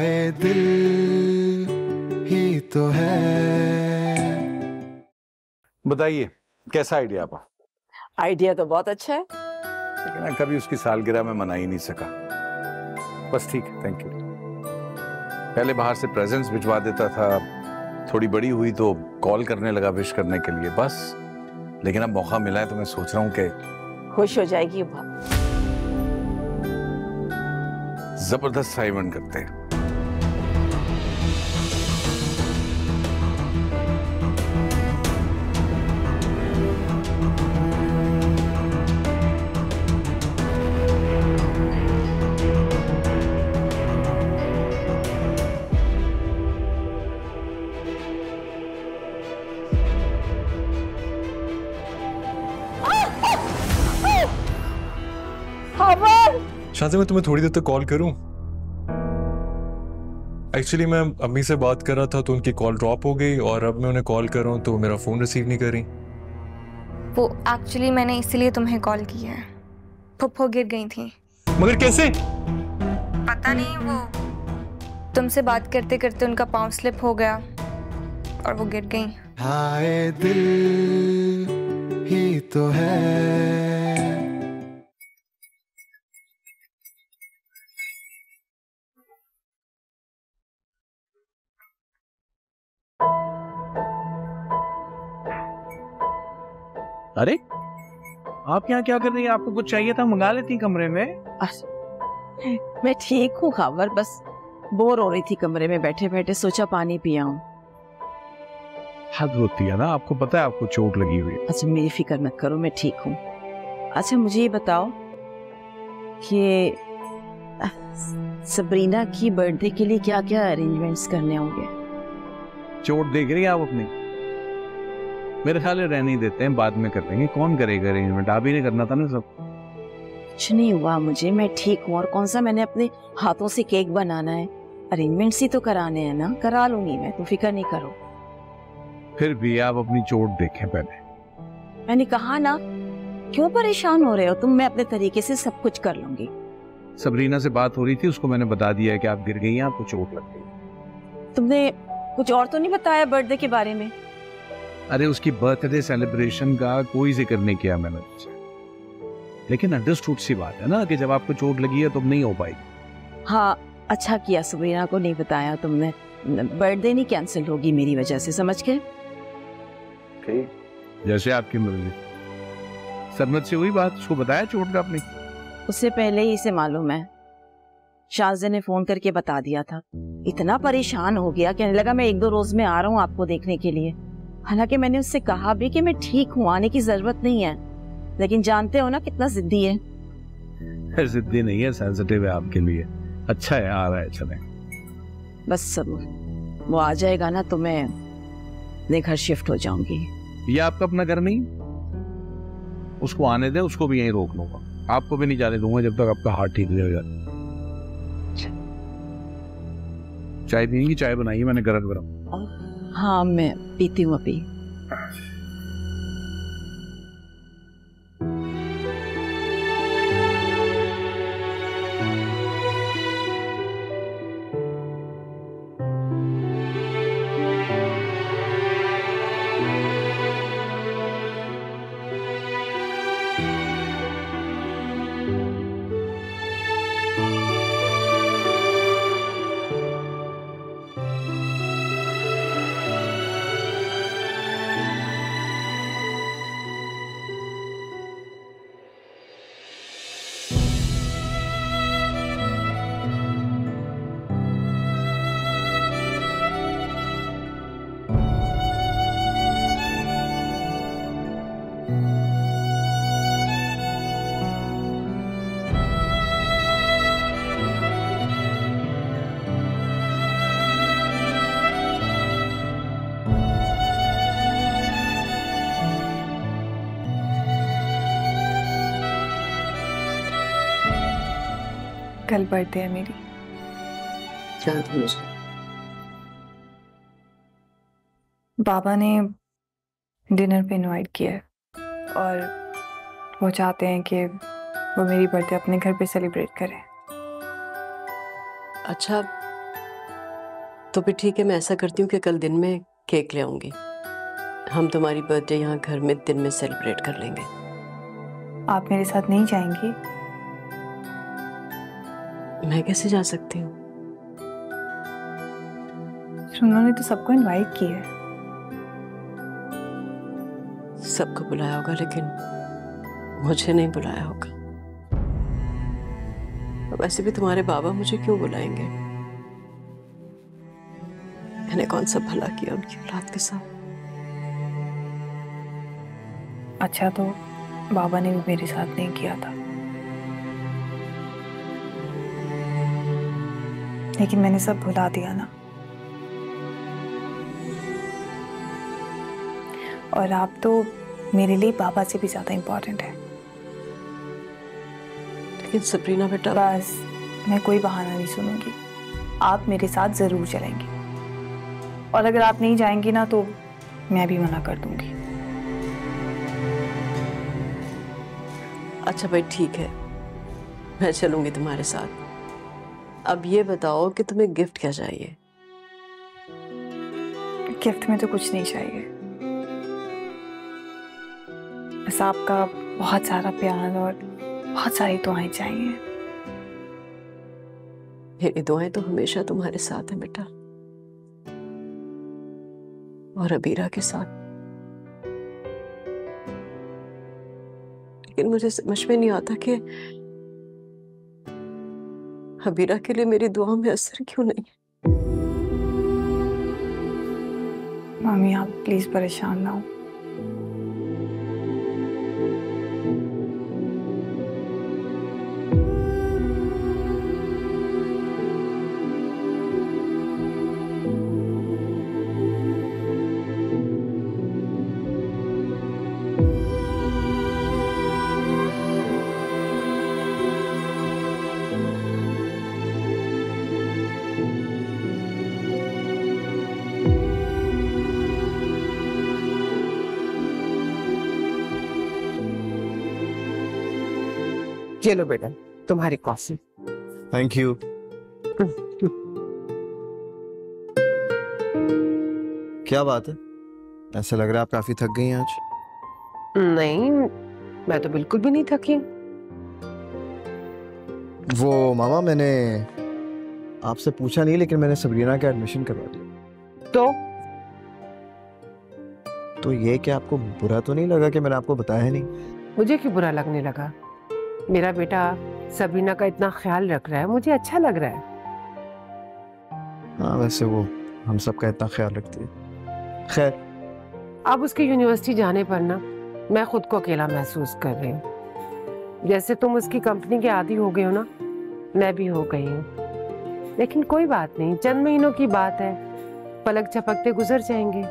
हाय दिल ही तो है। बताइए कैसा आइडिया आपका? आइडिया तो बहुत अच्छा है, लेकिन मैं कभी उसकी सालगिरह में मना ही नहीं सका। बस ठीक है, थैंक यू। पहले बाहर से प्रेजेंट्स भिजवा देता था, थोड़ी बड़ी हुई तो कॉल करने लगा विश करने के लिए, बस। लेकिन अब मौका मिला है तो मैं सोच रहा हूँ कि खुश हो जाएगी। जबरदस्त सा इवेंट करते हैं। शादी मैं तुम्हें थोड़ी देर तक कॉल करूं? एक्चुअली मैं अम्मी से बात कर रहा था तो उनकी कॉल ड्रॉप हो गई, और अब मैं उन्हें कॉल कर रहा हूं तो मेरा फोन रिसीव नहीं कर रही। वो एक्चुअली मैंने इसलिए तुम्हें कॉल किया है, फुफ्फो गिर गई थी। मगर कैसे? पता नहीं, वो तुमसे बात करते करते उनका पाँव स्लिप हो गया और वो गिर गई। हाय दिल ही तो है। अरे आप यहाँ क्या कर रही हैं? आपको कुछ चाहिए था, मंगा लेती कमरे में। मैं ठीक हूँ खबर, बस बोर हो रही थी कमरे में बैठे बैठे, सोचा पानी पिया हूँ। हद होती है ना, आपको पता है आपको चोट लगी हुई है। अच्छा मेरी फिक्र मत करो, मैं ठीक हूँ। अच्छा मुझे ये बताओ कि सबरीना की बर्थडे के लिए क्या क्या अरेंजमेंट्स करने होंगे? चोट देख रही हैं आप अपनी? मेरे ख्याल में रहने ही देते हैं, बाद में कर लेंगे। कौन करेगा अरेंजमेंट? आप ही ने करना था ना सब। कुछ नहीं हुआ मुझे, मैं ठीक हूँ। और कौन सा मैंने अपने हाथों से केक बनाना है? अरेंजमेंट्स ही तो कराने हैं ना, करा लूंगी मैं, तुम फिक्र नहीं करो। फिर भी आप अपनी चोट देखें पहले। मैंने कहा ना, क्यों परेशान हो रहे हो तुम? मैं अपने तरीके से सब कुछ कर लूंगी। सबरीना से बात हो रही थी, उसको मैंने बता दिया है कि आप गिर गई हैं, आपको चोट लग गई। तुमने कुछ और तो नहीं बताया बर्थडे के बारे में? अरे उसकी बर्थडे सेलिब्रेशन का कोई जिक्र नहीं किया मैंने उससे। लेकिन अंडरस्टूड सी बात है ना कि जब आपको चोट लगी है तो नहीं हो पाएगी। हाँ अच्छा किया सबरीना को नहीं बताया तुमने। बर्थडे नहीं कैंसिल होगी मेरी वजह से, समझ गए? ठीक, जैसे आपकी मर्जी। सरमत से हुई बात, उसको बताया चोट का आपने? उससे पहले ही इसे मालूम है, शाहजे ने फोन करके बता दिया था। इतना परेशान हो गया, कहने लगा मैं 1-2 रोज में आ रहा हूँ आपको देखने के लिए। हालांकि मैंने उससे कहा भी कि मैं ठीक हूँ, आने की जरूरत नहीं है, लेकिन जानते हो ना कितना जिद्दी है। जिद्दी नहीं है, सेंसिटिव है आपके लिए। अच्छा है, आ रहा है, चले। बस सब वो आ जाएगा ना तो मैं अपने घर शिफ्ट हो जाऊंगी। ये आपका अपना घर नहीं? उसको आने दे, उसको भी यहीं रोक लूंगा। आपको भी नहीं जाने दूंगा जब तक आपका हार्ट ठीक नहीं हो जाता। चाय पियेंगी? चाय बनाई है मैंने गरम गरम। हाँ मैं पीती हूँ अभी। कल बर्थडे है मेरी। बाबा ने डिनर पे इनवाइट किया है और वो चाहते हैं कि वो मेरी बर्थडे अपने घर पे सेलिब्रेट करें। अच्छा तो फिर ठीक है, मैं ऐसा करती हूँ कि कल दिन में केक ले आऊंगी। हम तुम्हारी बर्थडे यहाँ घर में दिन में सेलिब्रेट कर लेंगे। आप मेरे साथ नहीं जाएंगी? मैं कैसे जा सकती हूँ? उन्होंने तो सबको इनवाइट किया है। सबको बुलाया होगा, लेकिन मुझे नहीं बुलाया होगा। वैसे भी तुम्हारे बाबा मुझे क्यों बुलाएंगे? मैंने कौन सा भला किया उनकी औलाद के साथ? अच्छा, तो बाबा ने भी मेरे साथ नहीं किया था, लेकिन मैंने सब भुला दिया ना। और आप तो मेरे लिए बाबा से भी ज्यादा इम्पोर्टेंट है। लेकिन सब्रीना बेटा, बस मैं कोई बहाना नहीं सुनूंगी। आप मेरे साथ जरूर चलेंगी, और अगर आप नहीं जाएंगी ना तो मैं भी मना कर दूंगी। अच्छा भाई ठीक है, मैं चलूंगी तुम्हारे साथ। अब ये बताओ कि तुम्हें गिफ्ट क्या चाहिए? गिफ्ट में तो कुछ नहीं चाहिए, बस आपका बहुत सारा प्यार और बहुत सारी दुआएं चाहिए। मेरी दुआएं तो हमेशा तुम्हारे साथ है बेटा, और अबीरा के साथ। लेकिन मुझे समझ में नहीं आता कि अबीरा के लिए मेरी दुआ में असर क्यों नहीं। मामी, आप प्लीज परेशान ना हो। चलो बेटा, तुम्हारी कॉफी। Thank you. क्या बात है, ऐसा लग रहा है आप काफी थक गई हैं आज। नहीं, मैं तो बिल्कुल भी नहीं थकी। वो मामा, मैंने आपसे पूछा नहीं, लेकिन मैंने सबरीना का एडमिशन करवा दिया। तो ये कि आपको बुरा तो नहीं लगा कि मैंने आपको बताया नहीं? मुझे क्यों बुरा लगने लगा? मेरा बेटा सबरीना का इतना ख्याल रख रहा है, मुझे अच्छा लग रहा है। हाँ, वैसे वो हम सबका इतना ख्याल रखती है। खैर, अब उसके यूनिवर्सिटी जाने पर ना मैं खुद को अकेला महसूस कर रही हूँ। जैसे तुम उसकी कंपनी के आदी हो गए हो ना, मैं भी हो गई हूँ। लेकिन कोई बात नहीं, चंद महीनों की बात है, पलक झपकते गुजर जाएंगे।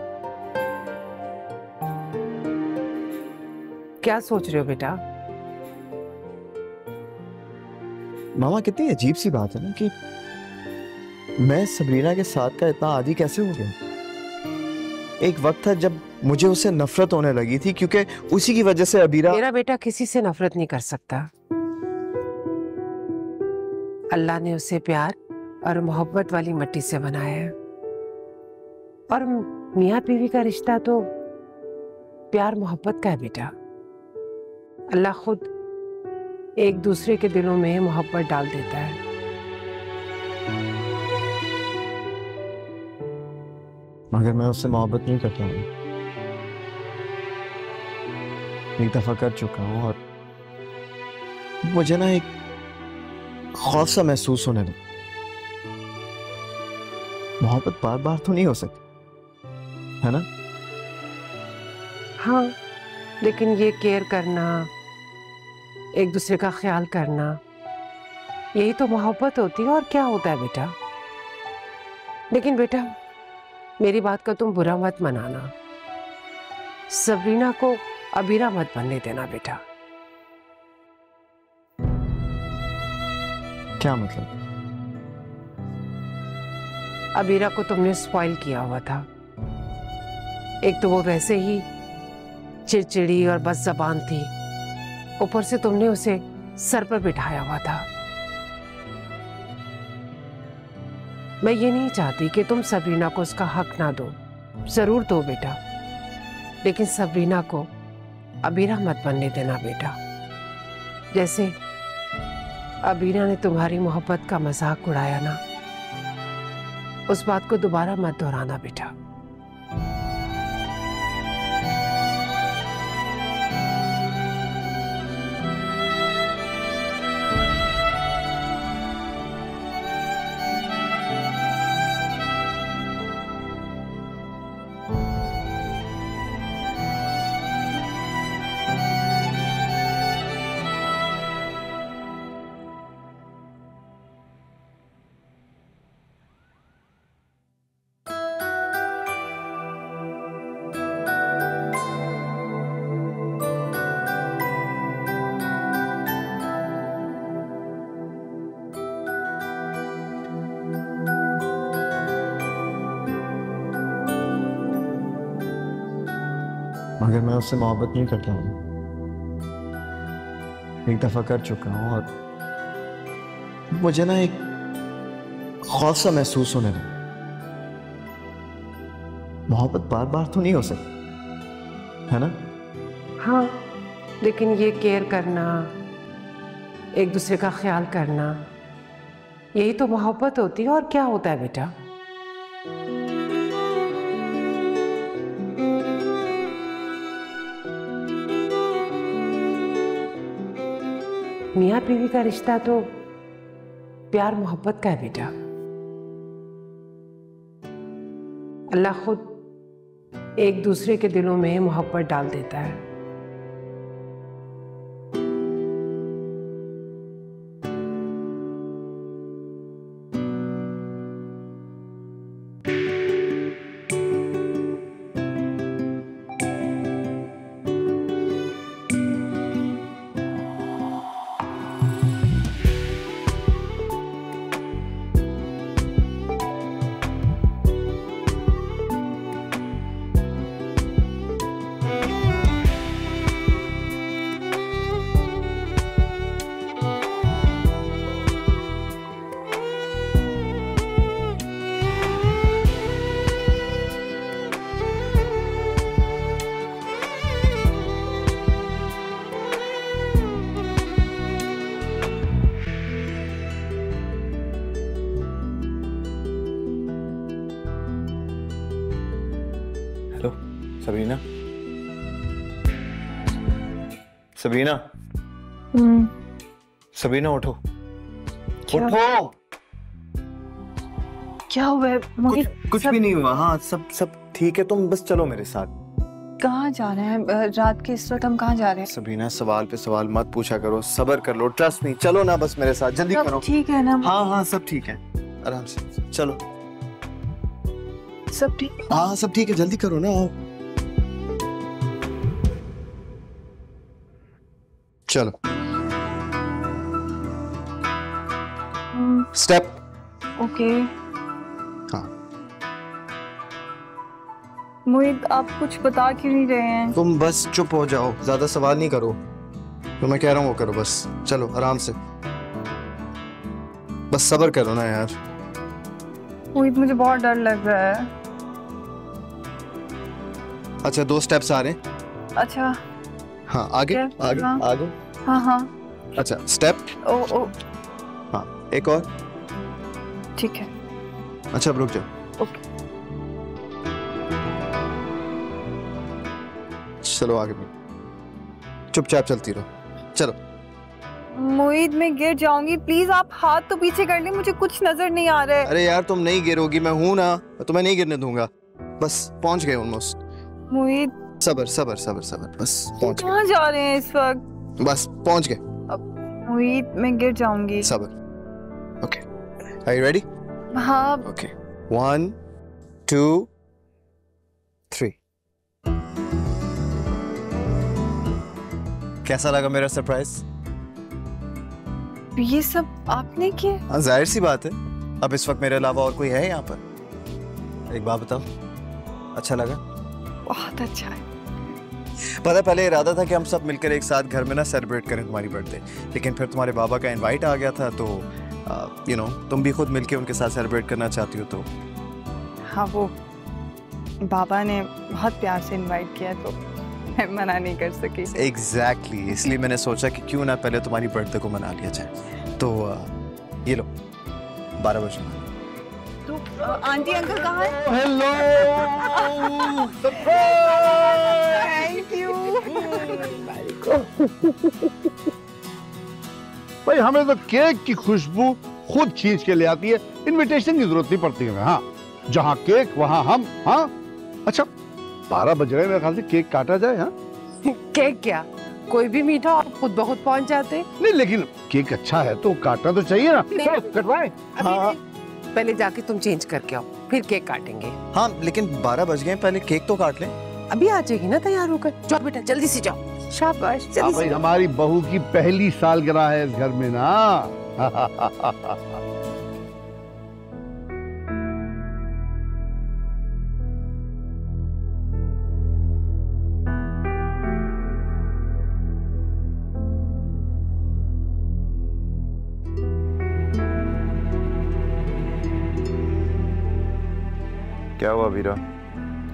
क्या सोच रहे हो बेटा? मामा, कितनी अजीब सी बात है ना कि मैं सबरीना के साथ का इतना आदी कैसे हो गया। एक वक्त था जब मुझे उससे नफरत होने लगी थी, क्योंकि उसी की वजह से अबीरा। मेरा बेटा किसी से नफरत नहीं कर सकता। अल्लाह ने उसे प्यार और मोहब्बत वाली मिट्टी से बनाया है, और मियाँ बीवी का रिश्ता तो प्यार मोहब्बत का है बेटा। अल्लाह खुद एक दूसरे के दिलों में मोहब्बत डाल देता है। मगर मैं उससे मोहब्बत नहीं करता हूँ, एक दफा कर चुका हूँ, और मुझे ना एक खौफ सा महसूस होने लगा। मोहब्बत बार बार तो नहीं हो सकती, है ना? हाँ, लेकिन ये केयर करना, एक दूसरे का ख्याल करना, यही तो मोहब्बत होती है। और क्या होता है बेटा? लेकिन बेटा, मेरी बात का तुम बुरा मत मनाना। सबरीना को अबीरा मत बनने देना बेटा। क्या मतलब? अबीरा को तुमने स्पॉइल किया हुआ था। एक तो वो वैसे ही चिड़चिड़ी और बस ज़बान थी, ऊपर से तुमने उसे सर पर बिठाया हुआ था। मैं ये नहीं चाहती कि तुम सबरीना को उसका हक ना दो, जरूर दो बेटा, लेकिन सबरीना को अबीरा मत बनने देना बेटा। जैसे अबीरा ने तुम्हारी मोहब्बत का मजाक उड़ाया ना, उस बात को दोबारा मत दोहराना बेटा। मगर मैं उससे मोहब्बत नहीं करता हूँ, एक दफा कर चुका हूँ और मुझे ना एक खौफ सा महसूस होने लगा। मोहब्बत बार बार तो नहीं हो सकती, है ना? हाँ, लेकिन ये केयर करना, एक दूसरे का ख्याल करना, यही तो मोहब्बत होती है। और क्या होता है बेटा? मियाँ बीवी का रिश्ता तो प्यार मोहब्बत का है बेटा। अल्लाह खुद एक दूसरे के दिलों में मोहब्बत डाल देता है। सबरीना, सबरीना, सबरीना उठो, उठो। क्या हुआ है? कुछ भी नहीं हुआ। हाँ, सब ठीक है। तुम बस चलो मेरे साथ। कहाँ जा रहे हैं? रात के इस वक्त हम कहाँ जा रहे हैं? सबरीना, सवाल पे सवाल मत पूछा करो, सब्र कर लो, ट्रस्ट मी। चलो ना बस मेरे साथ, जल्दी करो। ठीक है ना? हाँ हाँ, सब ठीक है, आराम से चलो। सब ठीक? हाँ सब ठीक है, जल्दी करो ना। आओ चलो। स्टेप। ओके। हाँ। मोहित, आप कुछ बता क्यों नहीं रहे हैं? तुम बस चुप हो जाओ, ज्यादा सवाल नहीं करो। तो मैं कह रहा हूँ वो करो बस। चलो आराम से, बस सब्र करो ना यार। मोहित, मुझे बहुत डर लग रहा है। अच्छा, 2 स्टेप्स आ रहे हैं। अच्छा। हाँ, आगे आगे हाँ। आगे। हाँ हाँ। अच्छा, स्टेप। ओ। हाँ, एक और। ठीक है। अच्छा, अब रुक जाओ। ओके। चलो आगे भी, चुपचाप चलती रहो। चलो। मोहित, मैं गिर जाऊंगी, प्लीज आप हाथ तो पीछे कर ले, मुझे कुछ नजर नहीं आ रहा है। अरे यार, तुम नहीं गिरोगी, मैं हूं ना, मैं तुम्हें नहीं गिरने दूंगा। बस पहुंच गए ऑलमोस्ट। मोहित, सबर सबर सबर सबर, बस पहुंच गए। कहाँ जा रहे हैं इस वक्त? बस पहुंच गए। मोहित, मैं गिर जाऊंगी। सबर। Okay, are you ready? हाँ। ओके, 1 2 3। कैसा लगा मेरा सरप्राइज? ये सब आपने किया? हाँ, जाहिर सी बात है, अब इस वक्त मेरे अलावा और कोई है यहाँ पर? एक बात बताओ, अच्छा लगा? बहुत अच्छा है। पता है, पहले इरादा था कि हम सब मिलकर एक साथ घर में ना सेलिब्रेट करें तुम्हारी बर्थडे, लेकिन फिर तुम्हारे बाबा का इनवाइट आ गया था, तो तुम भी खुद मिलके उनके साथ सेलिब्रेट करना चाहती हो तो। हाँ, वो बाबा ने बहुत प्यार से इनवाइट किया तो मैं मना नहीं कर सकी। एग्जैक्टली इसलिए मैंने सोचा कि क्यों ना पहले तुम्हारी बर्थडे को मना लिया जाए। तो ये लो 12 बजे। तो आंटी अंकल कहाँ हैं? Hello, thank you. भाई हमें तो केक की खुशबू खुद खींच के ले आती है, इनविटेशन की जरूरत नहीं पड़ती है। हाँ, जहाँ केक वहाँ हम। हाँ अच्छा, 12 बज रहे, मेरे ख्याल से केक काटा जाए। हाँ केक क्या, कोई भी मीठा आप खुद बहुत पहुंच जाते। नहीं, लेकिन केक अच्छा है तो काटना तो चाहिए ना। कटवाएं? हाँ, पहले जाके तुम चेंज करके आओ, फिर केक काटेंगे। हाँ लेकिन 12 बज गए, पहले केक तो काट लें। अभी आ जाएगी ना तैयार होकर। जाओ बेटा जल्दी से जाओ। शाबाश, जल्दी भाई से। हमारी बहू की पहली सालगिरह है इस घर में ना। क्या हुआ वीरा,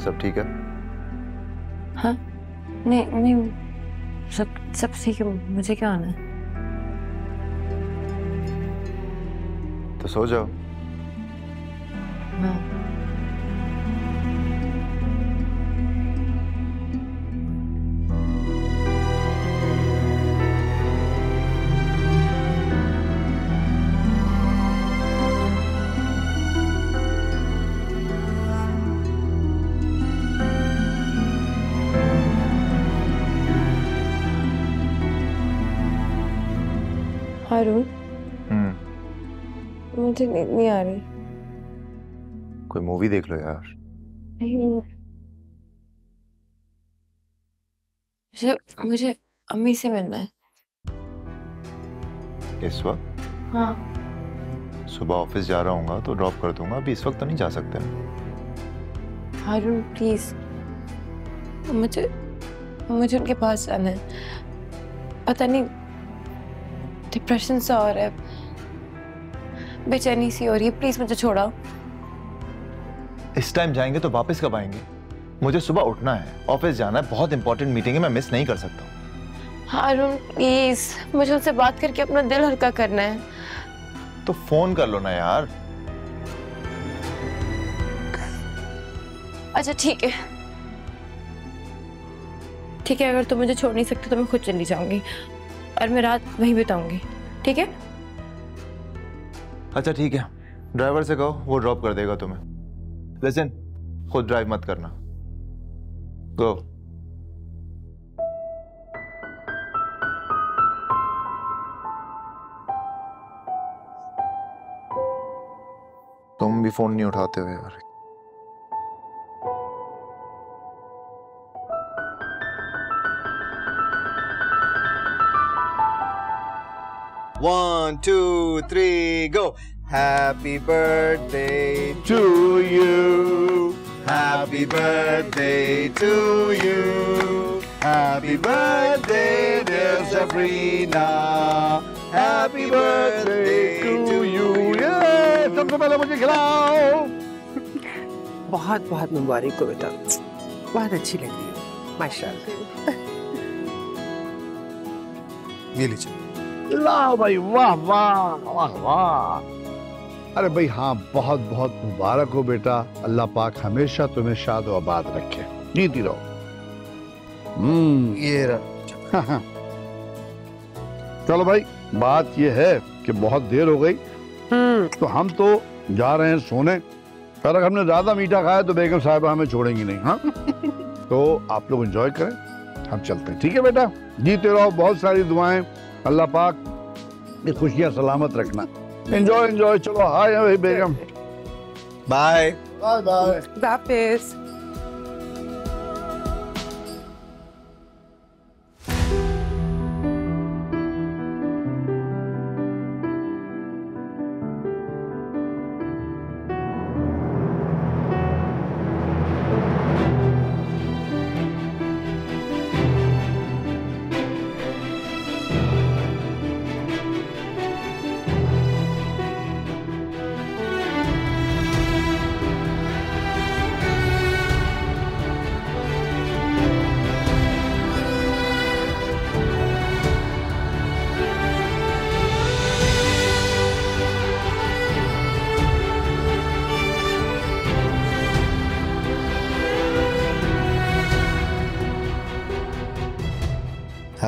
सब ठीक है? हाँ, नहीं सब ठीक है। मुझे क्या आना है? तो सो जाओ। हाँ। हारून, मुझे नींद नहीं आ रही। कोई मूवी देख लो यार। नहीं, मुझे अम्मी से मिलना है इस वक्त? हाँ। सुबह ऑफिस जा रहा हूँ तो ड्रॉप कर दूंगा, अभी इस वक्त तो नहीं जा सकते। हारून प्लीज, मुझे उनके पास जाना है। पता नहीं डिप्रेशन सा हो रहा है, बेचैनी सी हो रही है। प्लीज मुझे छोड़ाओ। इस टाइम जाएंगे तो वापस कब आएंगे? मुझे सुबह उठना है, ऑफिस जाना है, बहुत इंपॉर्टेंट मीटिंग है, मैं मिस नहीं कर सकता। हारून प्लीज, मुझे उनसे बात करके अपना दिल हल्का करना है। तो फोन कर लो ना यार। अच्छा ठीक है, ठीक है, अगर तुम मुझे छोड़ नहीं सकते तो मैं खुद चली जाऊंगी और मैं रात वहीं बिताऊंगी, ठीक है? अच्छा ठीक है, ड्राइवर से कहो, वो ड्रॉप कर देगा तुम्हें। लिसन, खुद ड्राइव मत करना। गो। तुम भी फोन नहीं उठाते हो यार। One, two, three, go. Happy birthday to you. Happy birthday to you. Happy birthday, dear Sabrina. Happy birthday to you. सबसे पहले मुझे खिलाओ। बहुत बहुत मुबारक हो बेटा, बहुत अच्छी लग रही हो माशाल्लाह। ये लीजिए। लाओ भाई, वाह वाह वाह वाह। अरे भाई हाँ, बहुत बहुत मुबारक हो बेटा। अल्लाह पाक हमेशा तुम्हें शाद व आबाद रखे, जीती रहो। ये रहा। चलो भाई, बात ये है कि बहुत देर हो गई, तो हम तो जा रहे हैं सोने। अगर हमने ज्यादा मीठा खाया तो बेगम साहिबा हमें छोड़ेंगी नहीं। हाँ तो आप लोग एंजॉय करें, हम चलते हैं। ठीक है बेटा, जीते रहो, बहुत सारी दुआएं, अल्लाह पाक ये खुशियां सलामत रखना। Enjoy enjoy. चलो हाय भाई बेगम, बाय बाय बाय। वापस।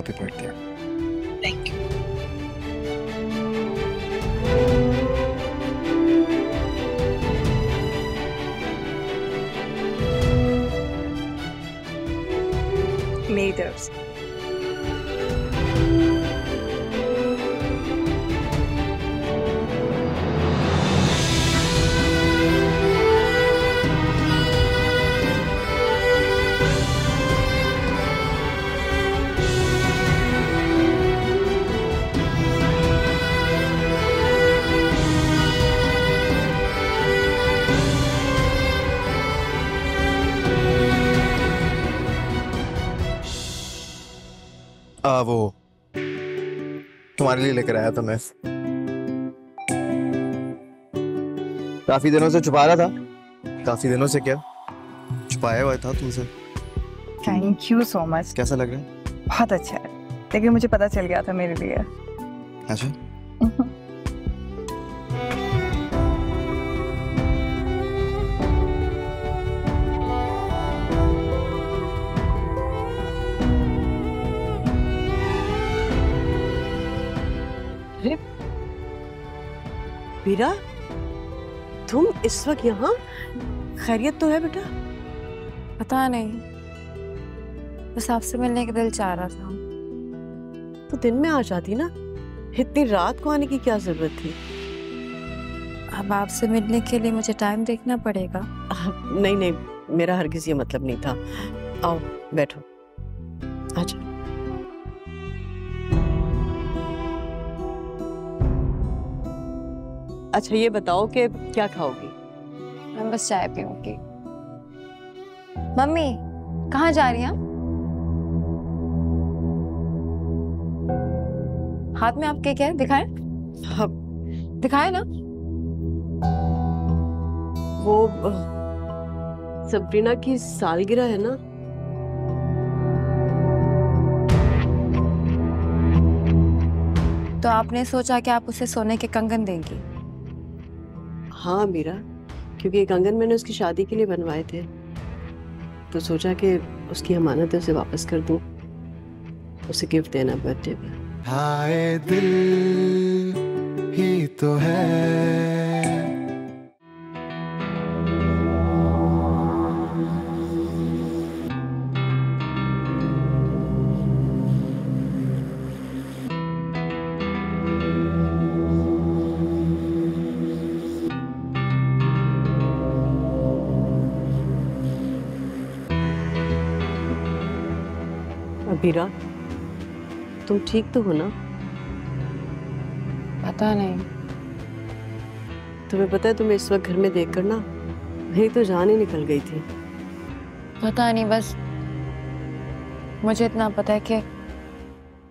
Happy birthday. Thank you. मेरी तरफ से। वो तुम्हारे लिए लेकर आया था मैं। काफी दिनों से छुपा रहा था। काफी दिनों से क्या छुपाया हुआ था तुमसे। Thank you so much. कैसा लग रहा है? बहुत अच्छा है, लेकिन मुझे पता चल गया था मेरे लिए। अच्छा। वीरा, तुम इस वक्त यहाँ? खैरियत तो है बेटा? पता नहीं, बस आपसे मिलने का दिल चाह रहा था। तो दिन में आ जाती ना, इतनी रात को आने की क्या जरूरत थी? अब आपसे मिलने के लिए मुझे टाइम देखना पड़ेगा। नहीं नहीं, मेरा हरगिज ये मतलब नहीं था। आओ बैठो, अच्छा। अच्छा ये बताओ कि क्या खाओगी? मैं बस चाय पीऊंगी। मम्मी कहाँ जा रही हैं? हाथ में आपके क्या है? दिखाएं। दिखाएं ना। वो सबरीना की सालगिरह है ना। तो आपने सोचा कि आप उसे सोने के कंगन देंगी? हाँ मीरा, क्योंकि ये कंगन मैंने उसकी शादी के लिए बनवाए थे, तो सोचा कि उसकी अमानत उसे वापस कर दूं, उसे गिफ्ट देना बर्थडे पे। हाय दिल ही तो है। वीरा, तुम ठीक तो हो ना? पता नहीं। तुम्हें पता है, तुम्हें इस वक्त घर में देखकर ना मेरी तो जान ही निकल गई थी। पता नहीं, बस मुझे इतना पता है कि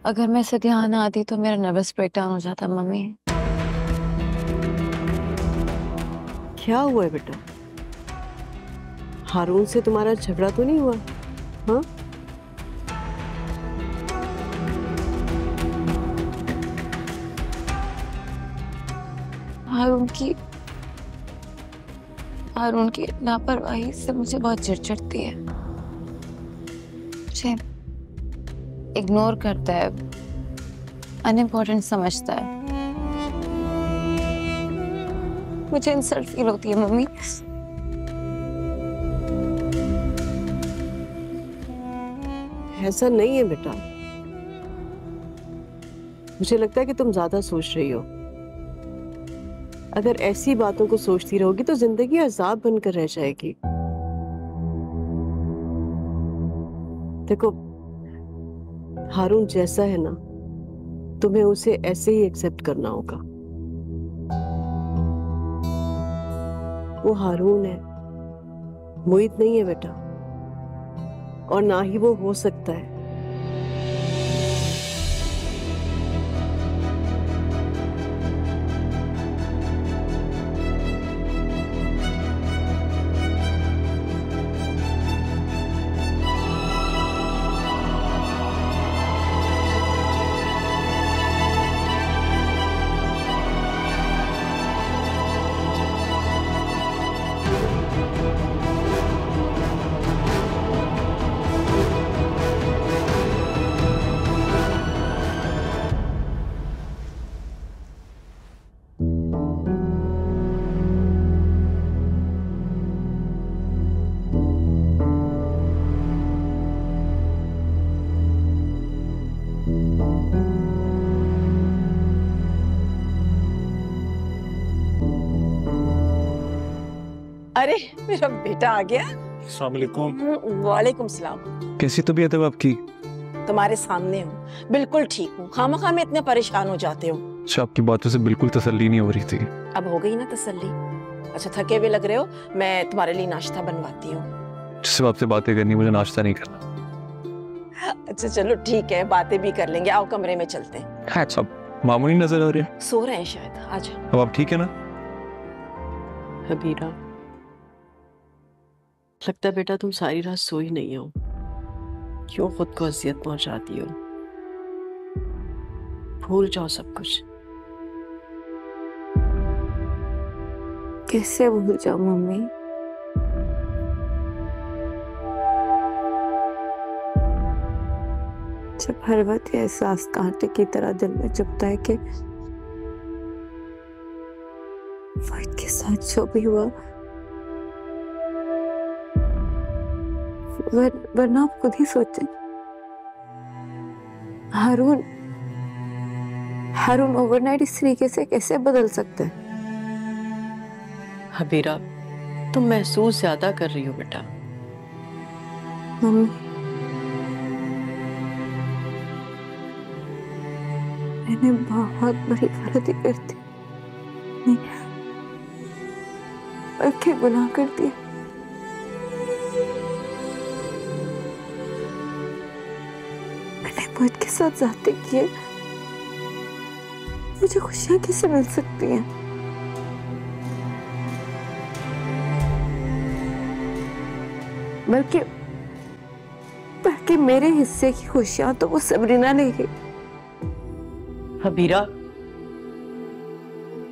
अगर मैं इसे ध्यान आती तो मेरा नर्वस ब्रेकडाउन हो जाता। मम्मी क्या हुआ है बेटा? हारून से तुम्हारा झगड़ा तो नहीं हुआ? हाँ? हारून की लापरवाही से मुझे बहुत चिढ़ चढ़ती है। मुझे इग्नोर करता है, अनइम्पोर्टेंट समझता है। मुझे इंसल्ट फील होती है मम्मी। ऐसा नहीं है बेटा, मुझे लगता है कि तुम ज्यादा सोच रही हो। अगर ऐसी बातों को सोचती रहोगी तो जिंदगी अजाब बनकर रह जाएगी। देखो, हारून जैसा है ना, तुम्हें उसे ऐसे ही एक्सेप्ट करना होगा। वो हारून है, मोहित नहीं है बेटा, और ना ही वो हो सकता है। अरे मेरा बेटा आ गया। अस्सलाम वालेकुम। वालेकुम सलाम। कैसी तबीयत है आपकी? तुम्हारे सामने हूँ, बिल्कुल ठीक हूँ। खामखा में इतने परेशान हो जाते हो। अच्छा, आपकी बातों से बिल्कुल तसल्ली नहीं हो रही थी। अब हो गई ना तसल्ली। अच्छा थके हुए लग रहे हो, मैं तुम्हारे लिए नाश्ता बनवाती हूँ। जिससे आपसे बातें करनी, मुझे नाश्ता नहीं करना। अच्छा चलो ठीक है, बातें भी कर लेंगे। आओ कमरे में चलते हैं। अच्छा, मामूनी नजर आ रहे हैं। सो रहे हैं शायद, आ जाओ। अब आप ठीक है ना? हबीरा, लगता है बेटा तुम सारी रात सोई नहीं हो। क्यों खुद को अजियत पहुंचाती हो? भूल जाओ सब कुछ। कैसे भूल जाऊं मम्मी? जब हर वक्त ये एहसास कांटे की तरह दिल में चुभता है कि फहद के साथ जो भी हुआ, वरना आप खुद ही सोचें, हारून ओवरनाइट इस तरीके से कैसे बदल सकता है? हबीरा, तुम महसूस ज्यादा कर रही हो बेटा। मम्मी, मैंने बहुत बड़ी गलती कर दी, नहीं बल्कि गुनाह कर दिया। मैंने फहद के साथ ज़्यादती की है। मुझे खुशियां कैसे मिल सकती हैं? बल्कि मेरे हिस्से की खुशियां तो वो सबरीना ले गई। हबीरा,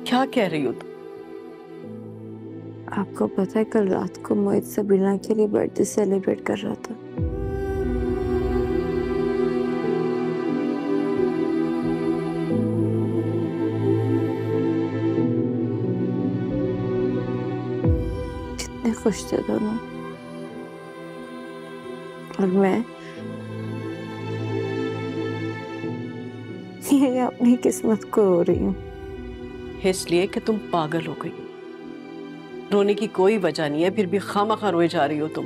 क्या कह रही हो तुम? आपको पता है कल रात को मोहित सबरीना के लिए बर्थडे सेलिब्रेट कर रहा था। कितने खुश थे दोनों, और मैं ये अपनी किस्मत को रो रही हूँ। इसलिए कि तुम पागल हो गई। रोने की कोई वजह नहीं है, फिर भी खामखा रोए जा रही हो तुम।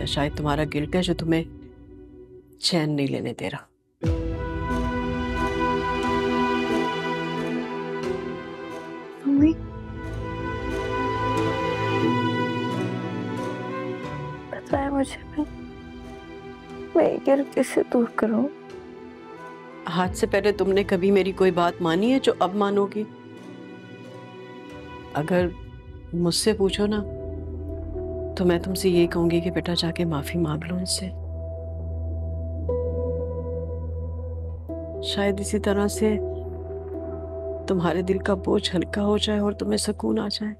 या शायद तुम्हारा गिल्ट है जो तुम्हें चैन नहीं लेने दे रहा। मम्मी, पता है मुझे, मैं ये गिल्ट कैसे दूर करूं? आज से पहले तुमने कभी मेरी कोई बात मानी है जो अब मानोगी? अगर मुझसे पूछो ना तो मैं तुमसे ये कहूंगी कि बेटा जाके माफी मांग लो उनसे। शायद इसी तरह से तुम्हारे दिल का बोझ हल्का हो जाए और तुम्हें सुकून आ जाए।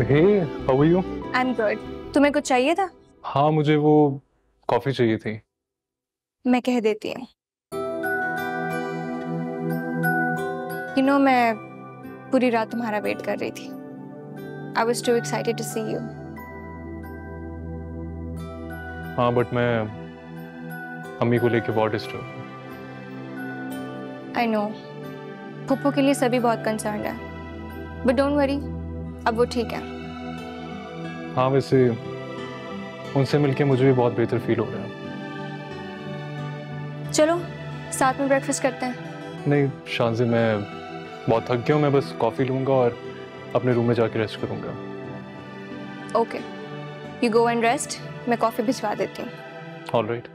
Hey, how are you? I'm good. तुम्हें कुछ चाहिए था? हाँ, मुझे वो कॉफी चाहिए थी। मैं कह देती हूँ। मैं पूरी रात तुम्हारा वेट कर रही थी। I was too excited to see you. हाँ, बट मैं अम्मी को लेके बहुत डिस्टर्ब हूँ। I know. पप्पू के लिए सभी बहुत कंसर्न है। But don't worry, अब वो ठीक है। हाँ, वैसे उनसे मिलके मुझे भी बहुत बेहतर फील हो रहा है। चलो साथ में ब्रेकफास्ट करते हैं। नहीं शांजी, मैं बहुत थक गया हूँ। मैं बस कॉफ़ी लूँगा और अपने रूम में जाके रेस्ट करूँगा। Okay, you go and rest, मैं कॉफी भिजवा देती हूँ। Alright,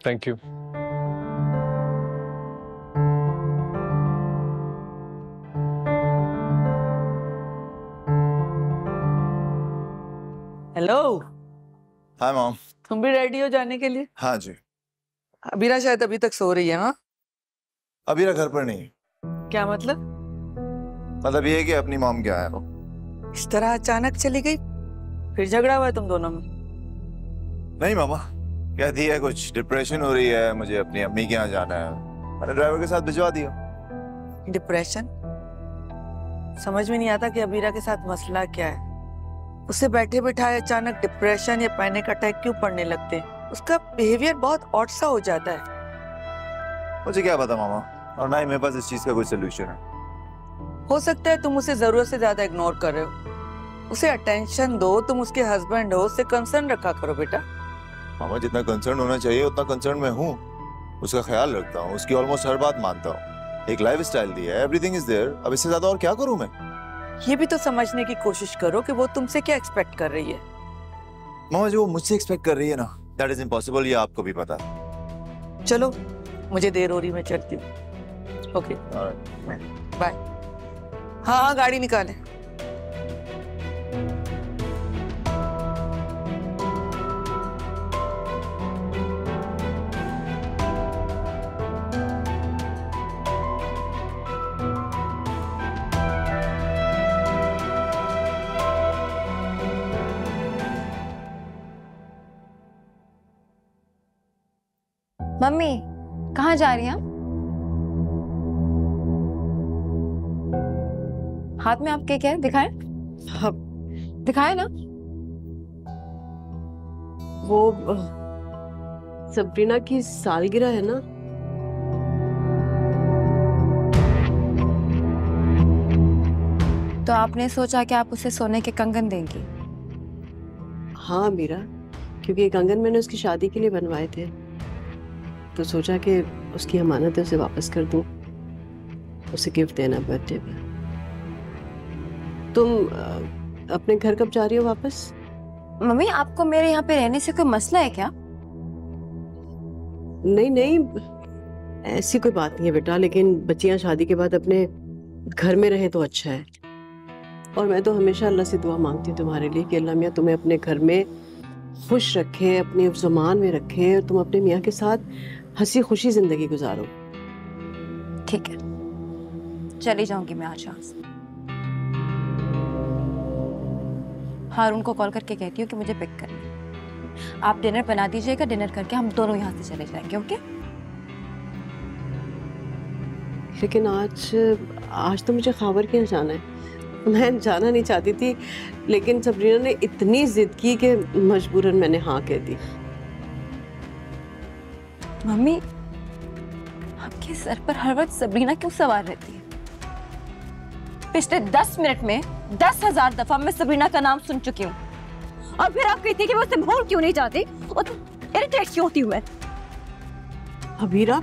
thank you. Hello. Hi mom. तुम भी रेडी हो जाने के लिए? हाँ जी। अबीरा शायद अभी तक सो रही है। हाँ, अबीरा घर पर नहीं। क्या मतलब? मतलब ये है कि अपनी मॉम क्या है वो। इस तरह अचानक चली गई? फिर झगड़ा हुआ है तुम दोनों में? नहीं मामा, कहती है कुछ डिप्रेशन हो रही है, मुझे अपनी अम्मी के यहाँ जाना है। मैंने ड्राइवर के साथ भिजवा दिया। डिप्रेशन? समझ में नहीं आता कि अबीरा के साथ मसला क्या है। उसे बैठे बैठाए अचानक डिप्रेशन या पैनिक अटैक क्यों पड़ने लगते हैं? उसका बिहेवियर बहुत ऑड सा हो जाता है। मुझे क्या पता मामा, और ना ही मेरे पास इस चीज का कोई सोल्यूशन है। हो सकता है तुम उसे जरूरत से ज्यादा इग्नोर कर रहे हो। उसे अटेंशन दो, तुम उसके हस्बैंड हो, उससे कंसर्न रखा करो बेटा। मामा जितना कंसर्न होना चाहिए उतना कंसर्न मैं हूँ। उसका ख्याल रखता हूँ, उसकी ऑलमोस्ट हर बात मानता हूँ। एक लाइफ स्टाइल दिया है, एवरीथिंग इज देयर। अब इससे ज्यादा और क्या करूँ मैं? ये भी तो समझने की कोशिश करो कि वो तुमसे क्या एक्सपेक्ट कर रही है। मामा जो वो मुझसे एक्सपेक्ट कर रही है ना, दैट इज इम्पॉसिबल। ये आपको भी पता। चलो, मुझे देर हो रही, मैं चलती हूँ। Okay, bye. हाँ, गाड़ी निकालें। मम्मी कहाँ जा रही हैं? हाथ में आपके क्या है? दिखाएं। दिखाएं ना। वो सबरीना की सालगिरह है ना। तो आपने सोचा कि आप उसे सोने के कंगन देंगी? हाँ मीरा, क्योंकि ये कंगन मैंने उसकी शादी के लिए बनवाए थे, तो सोचा कि उसकी अमानत उसे वापस कर दूं, उसे गिफ्ट देना बर्थडे पे। तुम अपने घर कब जा रही हो वापस? मम्मी आपको मेरे यहाँ पे रहने से कोई मसला है क्या? नहीं नहीं, ऐसी कोई बात नहीं है बेटा, लेकिन बच्चियां शादी के बाद अपने घर में रहे तो अच्छा है। और मैं तो हमेशा अल्लाह से दुआ मांगती हूँ तुम्हारे लिए कि अल्लाह मियाँ तुम्हें अपने घर में खुश रखे, अपने ज़मान में रखे, तुम अपने मियाँ के साथ हंसी खुशी जिंदगी गुजारो। ठीक है, चली जाऊंगी मैं आज यहाँ से। हारून को कॉल करके कहती हूँ कि मुझे पिक करना। आप डिनर बना दीजिएगा, डिनर करके हम दोनों यहाँ से चले जाएंगे। ओके? लेकिन आज तो मुझे खबर के यहाँ जाना है। मैं जाना नहीं चाहती थी, लेकिन सबरीना ने इतनी जिद की कि मजबूरन मैंने हाँ कह दी। मम्मी आपके सर पर हर वक्त सबरीना क्यों सवार रहती है? पिछले 10 मिनट में 10,000 दफा मैं सबरीना का नाम सुन चुकी हूँ, और फिर आप कहती कि मैं उसे भूल क्यों नहीं जाती, और इरिटेट क्यों होती हूँ मैं? अबीरा,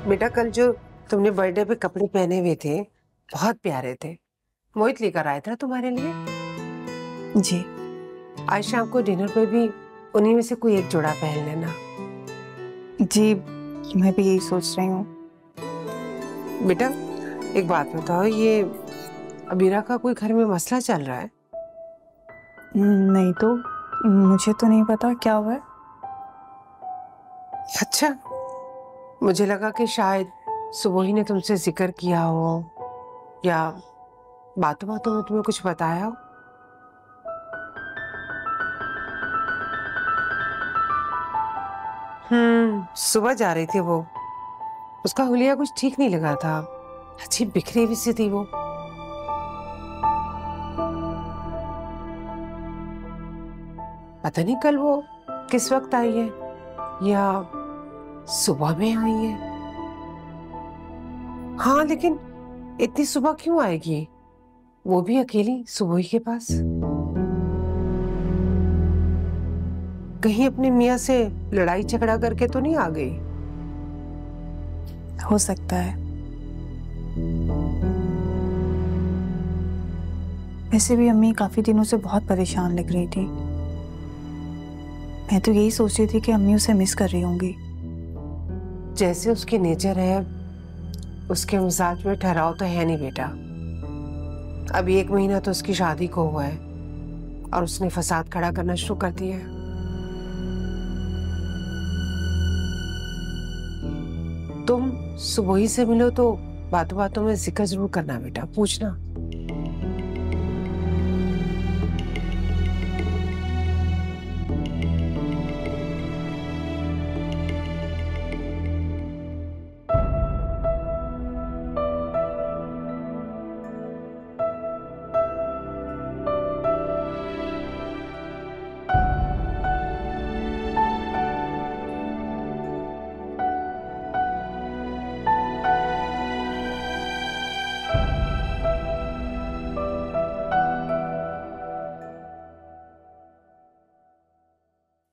बेटा कल जो तुमने बर्थडे पे कपड़े पहने हुए थे बहुत प्यारे थे, मोहित लेकर आया था तुम्हारे लिए। जी। आज शाम को डिनर पे भी उन्हीं में से कोई एक जोड़ा पहन लेना। जी मैं भी यही सोच रही हूँ। बेटा एक बात बताओ, ये अबीरा का कोई घर में मसला चल रहा है? नहीं तो, मुझे तो नहीं पता क्या हुआ है। अच्छा, मुझे लगा कि शायद सुबह ही ने तुमसे जिक्र किया हो या बातों बातों में तुम्हें कुछ बताया हो। सुबह जा रही थी वो, उसका हुलिया कुछ ठीक नहीं लगा था, अच्छी बिखरी हुई सी थी वो। पता नहीं कल वो किस वक्त आई है या सुबह में आई है। हाँ लेकिन इतनी सुबह क्यों आएगी, वो भी अकेली सुबह के पास? कहीं अपने मियाँ से लड़ाई झगड़ा करके तो नहीं आ गई? हो सकता है। वैसे भी अम्मी काफी दिनों से बहुत परेशान लग रही थी। मैं तो यही सोच रही थी कि अम्मी उसे मिस कर रही होंगी। जैसे उसकी नेचर है उसके मिजाज में ठहराव तो है नहीं बेटा। अभी 1 महीना तो उसकी शादी को हुआ है और उसने फसाद खड़ा करना शुरू कर दिया है। तुम सुबह ही से मिलो तो बातों बातों में जिक्र जरूर करना बेटा, पूछना।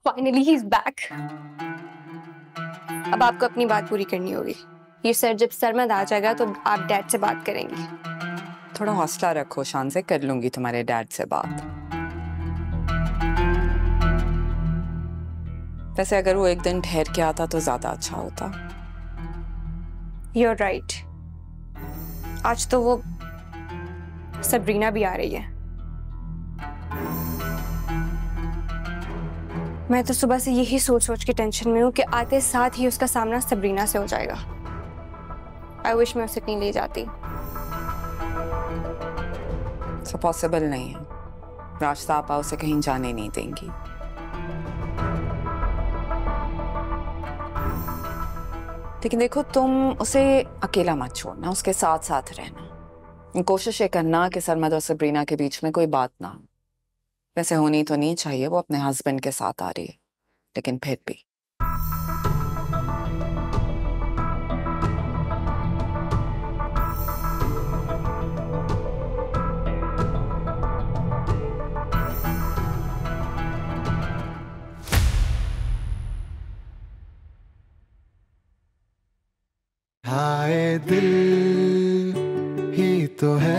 Finally he is back. अब आपको अपनी बात पूरी करनी होगी। ये सर जब सरमद आ जाएगा तो आप डैड से बात करेंगी। थोड़ा हौसला रखो शान से, कर लूंगी तुम्हारे डैड से बात। वैसे अगर वो एक दिन ठहर के आता तो ज्यादा अच्छा होता। You're right। आज तो वो सबरीना भी आ रही है। मैं तो सुबह से यही सोच सोच के टेंशन में हूँ कि आते साथ ही उसका सामना सबरीना से हो जाएगा। आई विश मैं उसे कहीं ले जाती। तो पॉसिबल नहीं है, रास्ता आपा उसे कहीं जाने नहीं देंगी। लेकिन देखो तुम उसे अकेला मत छोड़ना, उसके साथ साथ रहना। कोशिश ये करना कि सरमद और सबरीना के बीच में कोई बात ना हो। वैसे होनी तो नहीं चाहिए, वो अपने हस्बैंड के साथ आ रही है, लेकिन फिर भी। हाय दिल ही तो है